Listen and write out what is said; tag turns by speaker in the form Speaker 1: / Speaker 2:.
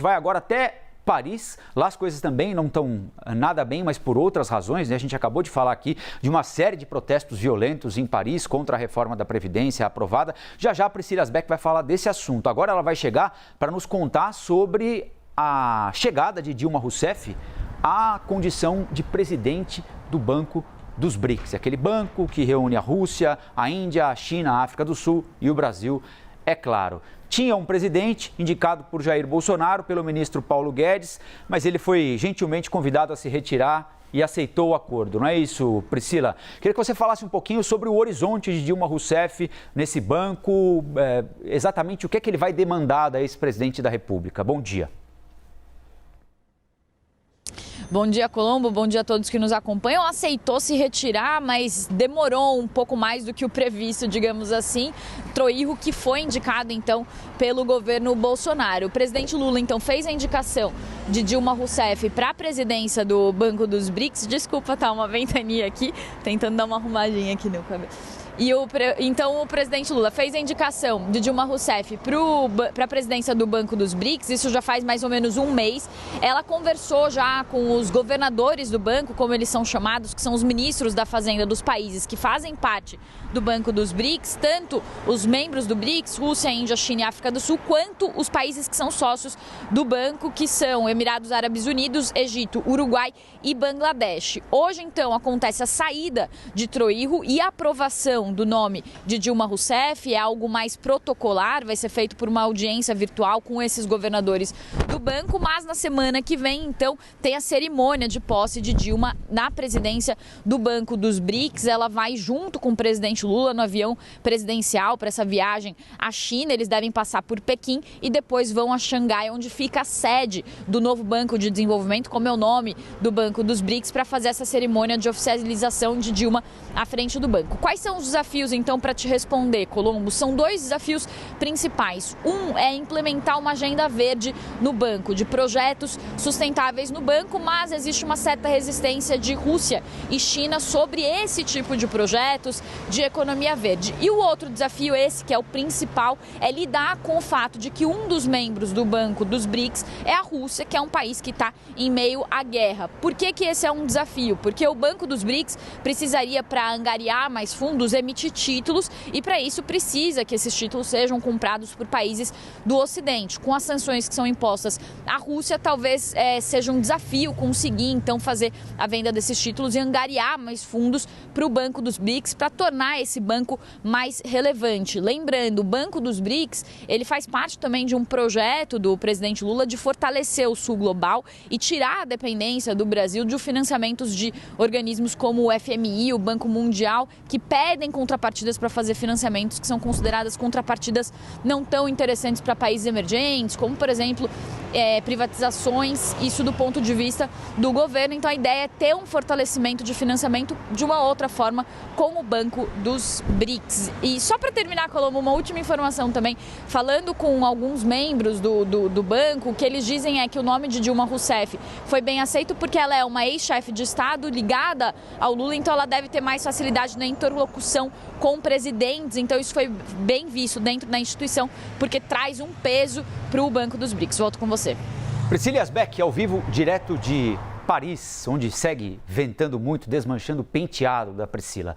Speaker 1: Vai agora até Paris. Lá as coisas também não estão nada bem, mas por outras razões, né? A gente acabou de falar aqui de uma série de protestos violentos em Paris contra a reforma da Previdência aprovada. Já já a Priscila Asbeck vai falar desse assunto. Agora ela vai chegar para nos contar sobre a chegada de Dilma Rousseff à condição de presidente do Banco dos BRICS, aquele banco que reúne a Rússia, a Índia, a China, a África do Sul e o Brasil, é claro. Tinha um presidente indicado por Jair Bolsonaro, pelo ministro Paulo Guedes, mas ele foi gentilmente convidado a se retirar e aceitou o acordo. Não é isso, Priscila? Queria que você falasse um pouquinho sobre o horizonte de Dilma Rousseff nesse banco, exatamente o que é que ele vai demandar da ex-presidente da República. Bom dia.
Speaker 2: Bom dia, Colombo. Bom dia a todos que nos acompanham. Aceitou se retirar, mas demorou um pouco mais do que o previsto, digamos assim. Troirro, que foi indicado, então, pelo governo Bolsonaro. O presidente Lula, então, fez a indicação de Dilma Rousseff para a presidência do Banco dos BRICS. Desculpa, tá uma ventania aqui, tentando dar uma arrumadinha aqui no cabelo. Então o presidente Lula fez a indicação de Dilma Rousseff para a presidência do Banco dos BRICS, isso já faz mais ou menos um mês. Ela conversou já com os governadores do banco, como eles são chamados, que são os ministros da Fazenda dos países que fazem parte do Banco dos BRICS, tanto os membros do BRICS, Rússia, Índia, China e África do Sul, quanto os países que são sócios do banco, que são Emirados Árabes Unidos, Egito, Uruguai e Bangladesh. Hoje, então, acontece a saída de Troirro e a aprovação do nome de Dilma Rousseff. É algo mais protocolar, vai ser feito por uma audiência virtual com esses governadores do banco, mas na semana que vem, então, tem a cerimônia de posse de Dilma na presidência do Banco dos BRICS. Ela vai junto com o presidente Lula no avião presidencial para essa viagem à China. Eles devem passar por Pequim e depois vão a Xangai, onde fica a sede do novo Banco de Desenvolvimento, como é o nome do Banco dos BRICS, para fazer essa cerimônia de oficialização de Dilma à frente do banco. Quais são os desafios, então, para te responder, Colombo? São dois desafios principais. Um é implementar uma agenda verde no banco, de projetos sustentáveis no banco, mas existe uma certa resistência de Rússia e China sobre esse tipo de projetos de economia verde. E o outro desafio, esse que é o principal, é lidar com o fato de que um dos membros do Banco dos BRICS é a Rússia, que é um país que está em meio à guerra. Por que esse é um desafio? Porque o Banco dos BRICS precisaria, para angariar mais fundos, emitir títulos, e para isso precisa que esses títulos sejam comprados por países do Ocidente. Com as sanções que são impostas à Rússia, talvez seja um desafio conseguir, então, fazer a venda desses títulos e angariar mais fundos para o Banco dos BRICS, para tornar esse banco mais relevante. Lembrando, o Banco dos BRICS, ele faz parte também de um projeto do presidente Lula de fortalecer o Sul Global e tirar a dependência do Brasil de financiamentos de organismos como o FMI, o Banco Mundial, que pedem contrapartidas para fazer financiamentos que são consideradas contrapartidas não tão interessantes para países emergentes, como, por exemplo, privatizações, isso do ponto de vista do governo. Então a ideia é ter um fortalecimento de financiamento de uma outra forma com o Banco dos BRICS. E só para terminar, Colombo, uma última informação também, falando com alguns membros do banco, o que eles dizem é que o nome de Dilma Rousseff foi bem aceito porque ela é uma ex-chefe de Estado ligada ao Lula, então ela deve ter mais facilidade na interlocução com presidentes, então isso foi bem visto dentro da instituição, porque traz um peso para o Banco dos BRICS. Volto com você.
Speaker 1: Priscila Asbeck, ao vivo, direto de Paris, onde segue ventando muito, desmanchando o penteado da Priscila.